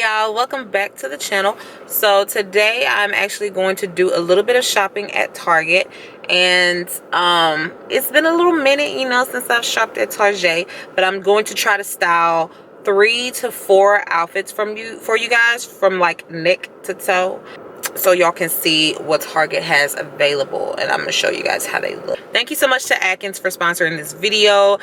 y'all, welcome back to the channel. So today I'm actually going to do a little bit of shopping at Target, and it's been a little minute, since I've shopped at Target, but I'm going to try to style 3 to 4 outfits for you guys, from like neck to toe, so y'all can see what Target has available, and I'm gonna show you guys how they look. Thank you so much to Atkins for sponsoring this video.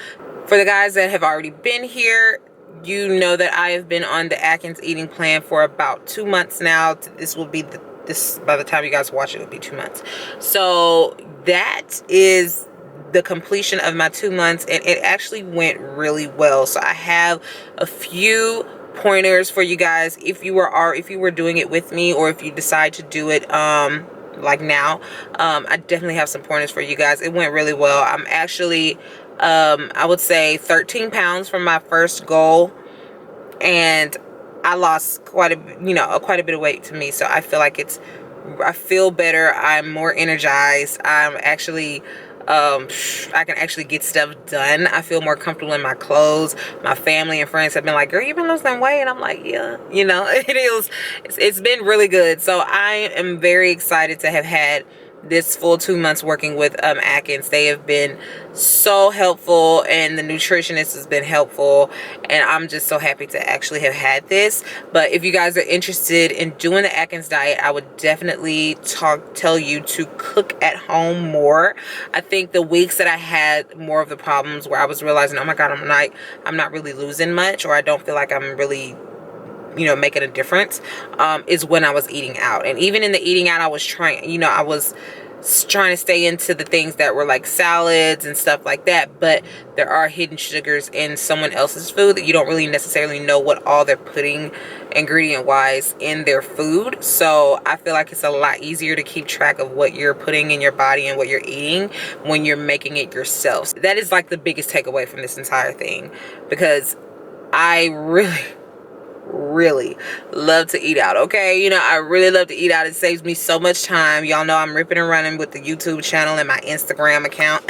For the guys that have already been here, you know that I have been on the Atkins eating plan for about 2 months now. This will be by the time you guys watch it, will be 2 months. So that is the completion of my 2 months, and it actually went really well. So I have a few pointers for you guys if you were doing it with me, or if you decide to do it like now. I definitely have some pointers for you guys. It went really well. I'm actually I would say 13 pounds from my first goal, and I lost quite a bit of weight to me. So I feel like I feel better. I'm more energized. I'm actually I can actually get stuff done. I feel more comfortable in my clothes. My family and friends have been like, girl, you've been losing weight, and I'm like, yeah, it's been really good. So I am very excited to have had this full 2 months working with Atkins. They have been so helpful, and the nutritionist has been helpful, and I'm just so happy to actually have had this. But if you guys are interested in doing the Atkins diet, I would definitely tell you to cook at home more. I think the weeks that I had more of the problems where I was realizing, oh my god, I'm not really losing much, or I don't feel like I'm really making a difference, is when I was eating out. And even in the eating out, I was trying to stay into the things that were like salads and stuff like that, but there are hidden sugars in someone else's food that you don't really necessarily know what all they're putting ingredient wise in their food. So I feel like it's a lot easier to keep track of what you're putting in your body and what you're eating when you're making it yourself. That is like the biggest takeaway from this entire thing, because I really love to eat out. Okay, I really love to eat out. It saves me so much time. Y'all know I'm ripping and running with the YouTube channel and my Instagram account,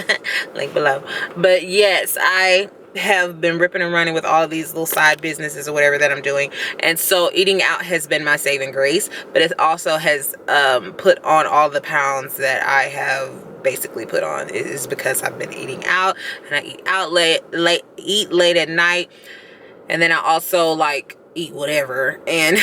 link below. But yes, I have been ripping and running with all of these little side businesses or whatever that I'm doing, and so eating out has been my saving grace. But it also has put on all the pounds that I have basically put on. It is because I've been eating out, and I eat out eat late at night, and then I also like eat whatever, and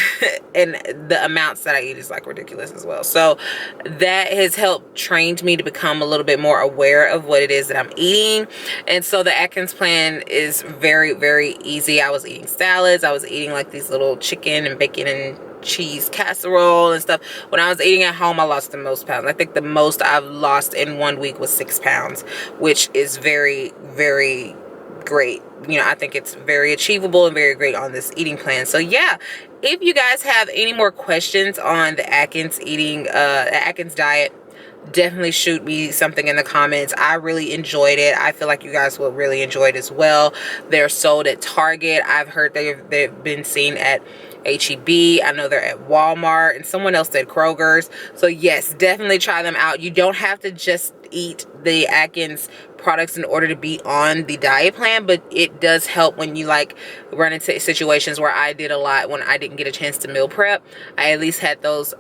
and the amounts that I eat is like ridiculous as well. So that has helped trained me to become a little bit more aware of what it is that I'm eating. And so the Atkins plan is very, very easy. I was eating salads. I was eating like these little chicken and bacon and cheese casserole and stuff. When I was eating at home, I lost the most pounds. I think the most I've lost in 1 week was 6 pounds, which is very, very great. I think it's very achievable and very great on this eating plan. So yeah, if you guys have any more questions on the Atkins Atkins diet, definitely shoot me something in the comments. I really enjoyed it. I feel like you guys will really enjoy it as well. They're sold at Target. I've heard they've been seen at HEB. I know they're at Walmart, and someone else said Kroger's. So yes, definitely try them out. You don't have to just eat the Atkins products in order to be on the diet plan, but it does help when you like run into situations where I did a lot when I didn't get a chance to meal prep. I at least had those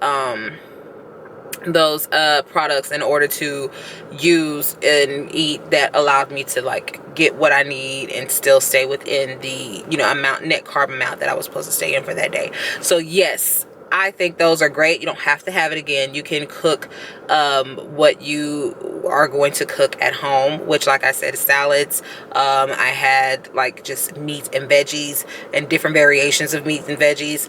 products in order to use and eat that allowed me to like get what I need and still stay within the net carb amount that I was supposed to stay in for that day. So yes, I think those are great. You don't have to have it again. You can cook what you are going to cook at home, which, like I said, salads. I had like just meat and veggies and different variations of meats and veggies.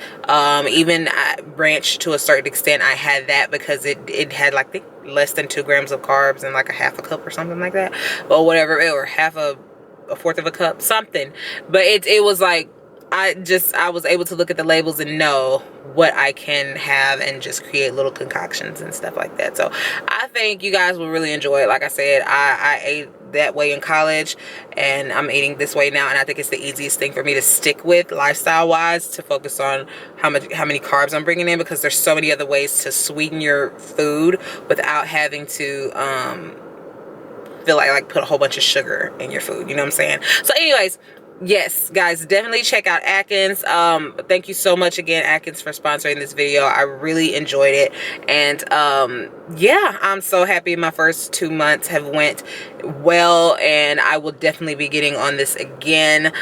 Even ranch, to a certain extent, I had that because it had like less than 2 grams of carbs and like a half a cup or something like that, or whatever, or a fourth of a cup, something. But it was like, I was able to look at the labels and know what I can have and just create little concoctions and stuff like that. So I think you guys will really enjoy it. Like I said, I ate that way in college, and I'm eating this way now, and I think it's the easiest thing for me to stick with lifestyle wise, to focus on how many carbs I'm bringing in, because there's so many other ways to sweeten your food without having to feel like put a whole bunch of sugar in your food. You know what I'm saying? So anyways, yes, guys, definitely check out Atkins. Thank you so much again, Atkins, for sponsoring this video. I really enjoyed it. And yeah, I'm so happy my first 2 months have went well, and I will definitely be getting on this again.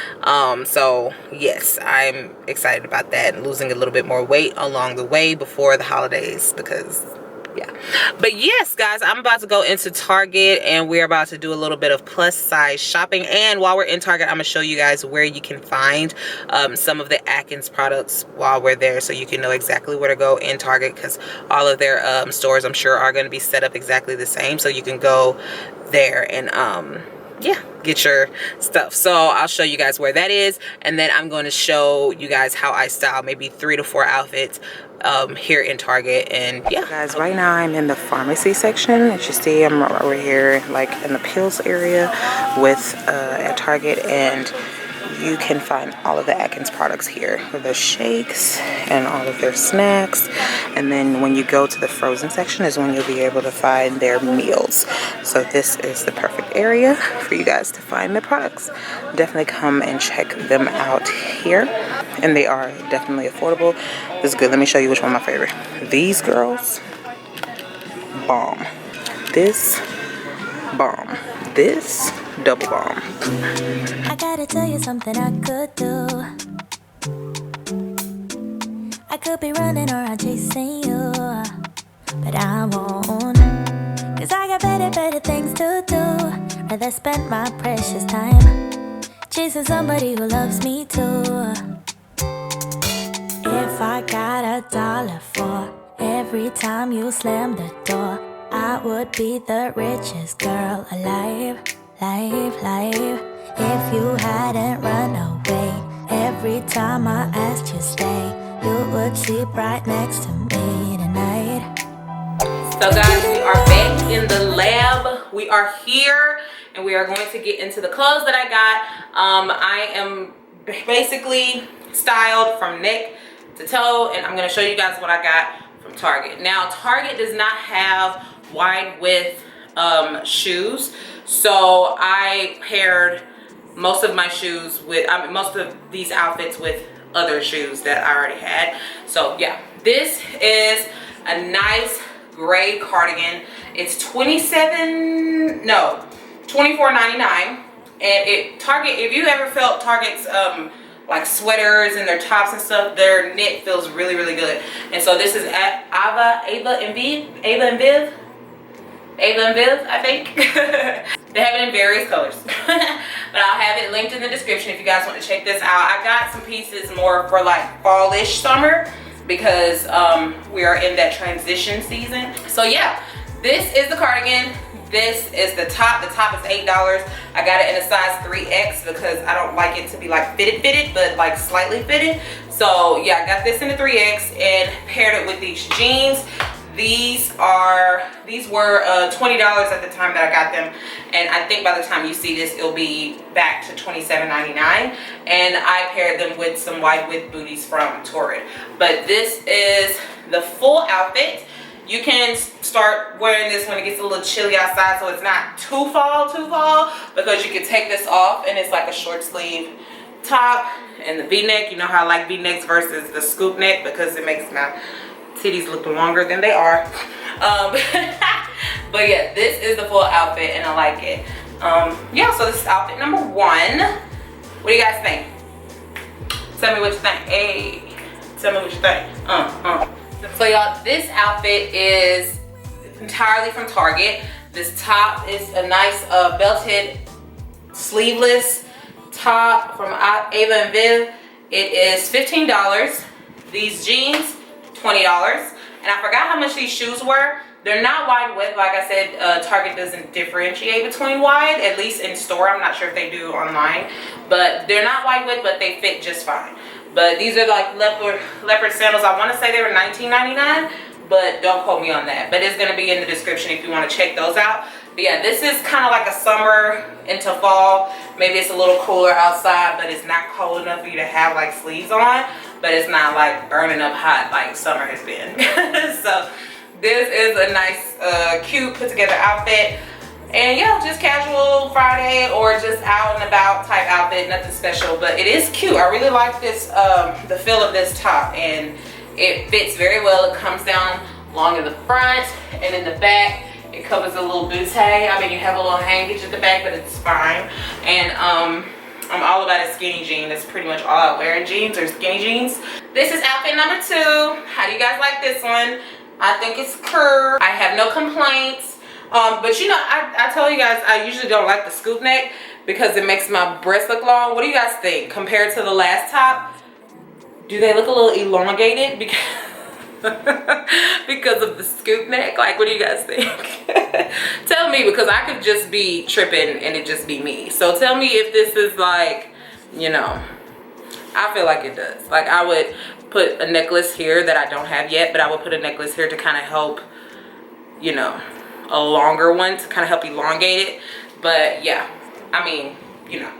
So yes, I'm excited about that, and losing a little bit more weight along the way before the holidays, because yeah. But yes, guys, I'm about to go into Target, and we're about to do a little bit of plus size shopping. And while we're in Target, I'm gonna show you guys where you can find some of the Atkins products while we're there, so you can know exactly where to go in Target, because all of their stores, I'm sure, are going to be set up exactly the same, so you can go there and yeah, get your stuff. So I'll show you guys where that is, and then I'm going to show you guys how I style maybe 3 to 4 outfits here in Target. And yeah, guys, right now I'm in the pharmacy section. As you see, I'm over here like in the pills area with at Target, and you can find all of the Atkins products here, the shakes and all of their snacks. And then when you go to the frozen section is when you'll be able to find their meals. So this is the perfect area for you guys to find the products. Definitely come and check them out here, and they are definitely affordable. This is good. Let me show you which one my favorite. These girls, bomb. This, bomb. This, double bomb. I gotta tell you something I could do. I could be running around chasing you, but I won't, 'cause I got better things to do. Rather spend my precious time chasing somebody who loves me too. If I got $1 for every time you slam the door, I would be the richest girl alive. If you hadn't run away every time I asked you stay, you would sleep right next to me tonight. So guys, we are back in the lab. We are here, and we are going to get into the clothes that I got. I am basically styled from neck to toe, and I'm going to show you guys what I got from Target. Now, Target does not have wide width shoes, so I paired most of my shoes with most of these outfits with other shoes that I already had. So yeah, this is a nice gray cardigan. It's $24.99, and Target, if you ever felt Target's like sweaters and their tops and stuff, their knit feels really good. And so this is at Ava and Viv, I think. They have it in various colors. But I'll have it linked in the description if you guys want to check this out. I got some pieces more for like fallish summer, because we are in that transition season. So yeah, this is the cardigan. This is the top. The top is $8. I got it in a size 3X because I don't like it to be like fitted, but like slightly fitted. So yeah, I got this in a 3X and paired it with these jeans. These were $20 at the time that I got them, and I think by the time you see this, it'll be back to $27.99. And I paired them with some wide width booties from Torrid. But this is the full outfit. You can start wearing this when it gets a little chilly outside, so it's not too fall, because you can take this off, and it's like a short sleeve top and the V-neck. You know how I like V-necks versus the scoop neck, because it makes my titties look longer than they are. But yeah, this is the full outfit, and I like it. Yeah, so this is outfit number 1. What do you guys think? Tell me what you think. Hey, tell me what you think. So y'all, this outfit is entirely from Target. This top is a nice belted sleeveless top from Ava and Viv. It is $15. These jeans, $20. And I forgot how much these shoes were. They're not wide width. Like I said, Target doesn't differentiate between wide, at least in store. I'm not sure if they do online. But they're not wide width, but they fit just fine. But these are like leopard sandals. I want to say they were $19.99, but don't quote me on that. But it's going to be in the description if you want to check those out. But yeah, this is kind of like a summer into fall. Maybe it's a little cooler outside, but it's not cold enough for you to have like sleeves on. But it's not like burning up hot like summer has been. So this is a nice, cute, put together outfit. And yeah, just casual Friday or just out and about type outfit, nothing special, but it is cute. I really like this, the feel of this top, and it fits very well. It comes down long in the front, and in the back it covers a little bootay. I mean, you have a little hangage at the back, but it's fine. And I'm all about a skinny jean. That's pretty much all I wear in jeans, or skinny jeans. This is outfit number 2. How do you guys like this one? I think it's curved. I have no complaints. But you know, I tell you guys, I usually don't like the scoop neck because it makes my breasts look long. What do you guys think compared to the last top? Do they look a little elongated because because of the scoop neck? Like, what do you guys think? Tell me, because I could just be tripping and it just be me. So tell me if this is like, you know, I feel like it does. Like, I would put a necklace here that I don't have yet, but I would put a necklace here to kind of help, you know, a longer one to kind of help elongate it. But yeah, I mean, you know.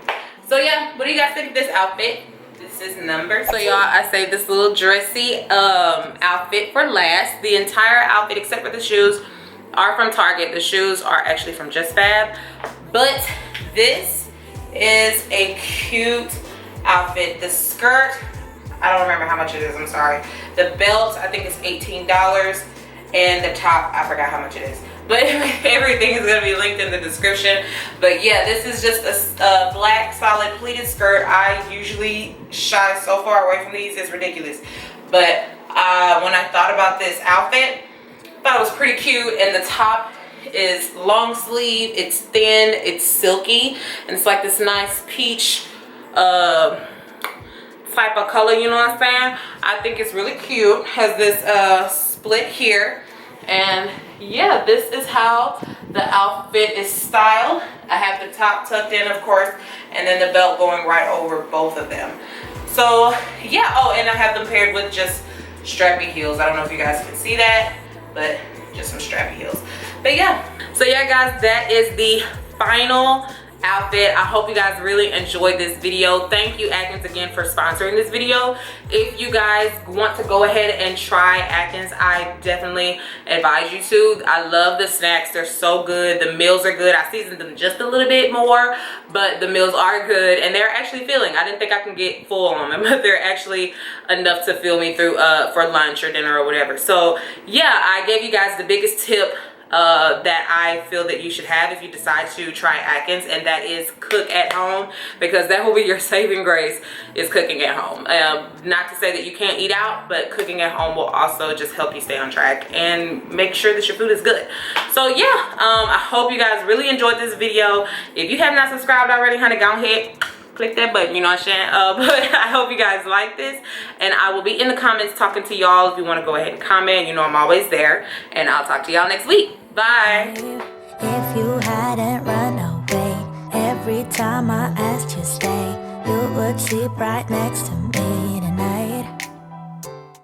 So yeah, what do you guys think of this outfit? This is number 2. So y'all, I saved this little dressy outfit for last. The entire outfit except for the shoes are from Target. The shoes are actually from Just Fab. But this is a cute outfit. The skirt, I don't remember how much it is, I'm sorry. The belt, I think it's $18. And the top, I forgot how much it is. But everything is going to be linked in the description. But yeah, this is just a black solid pleated skirt. I usually shy so far away from these, it's ridiculous. But when I thought about this outfit, I thought it was pretty cute. And the top is long sleeve, it's thin, it's silky, and it's like this nice peach type of color, you know what I'm saying? I think it's really cute. Has this split here. And yeah, this is how the outfit is styled. I have the top tucked in, of course, and then the belt going right over both of them. So yeah, oh, and I have them paired with just strappy heels. I don't know if you guys can see that, but just some strappy heels. But yeah, so yeah guys, that is the final outfit. I hope you guys really enjoyed this video. Thank you, Atkins, again for sponsoring this video. If you guys want to go ahead and try Atkins, I definitely advise you to. I love the snacks. They're so good. The meals are good. I seasoned them just a little bit more, but the meals are good, and they're actually filling. I didn't think I can get full on them, but they're actually enough to fill me through for lunch or dinner or whatever. So yeah, I gave you guys the biggest tip that I feel that you should have if you decide to try Atkins, and that is cook at home, because that will be your saving grace, is cooking at home. Not to say that you can't eat out, but cooking at home will also just help you stay on track and make sure that your food is good. So yeah, I hope you guys really enjoyed this video. If you have not subscribed already, honey, go ahead, click that button, you know what I'm saying? But I hope you guys like this, and I will be in the comments talking to y'all. If you want to go ahead and comment, you know I'm always there, and I'll talk to y'all next week. Bye. If you hadn't run away, every time I asked you stay, you would sleep right next to me.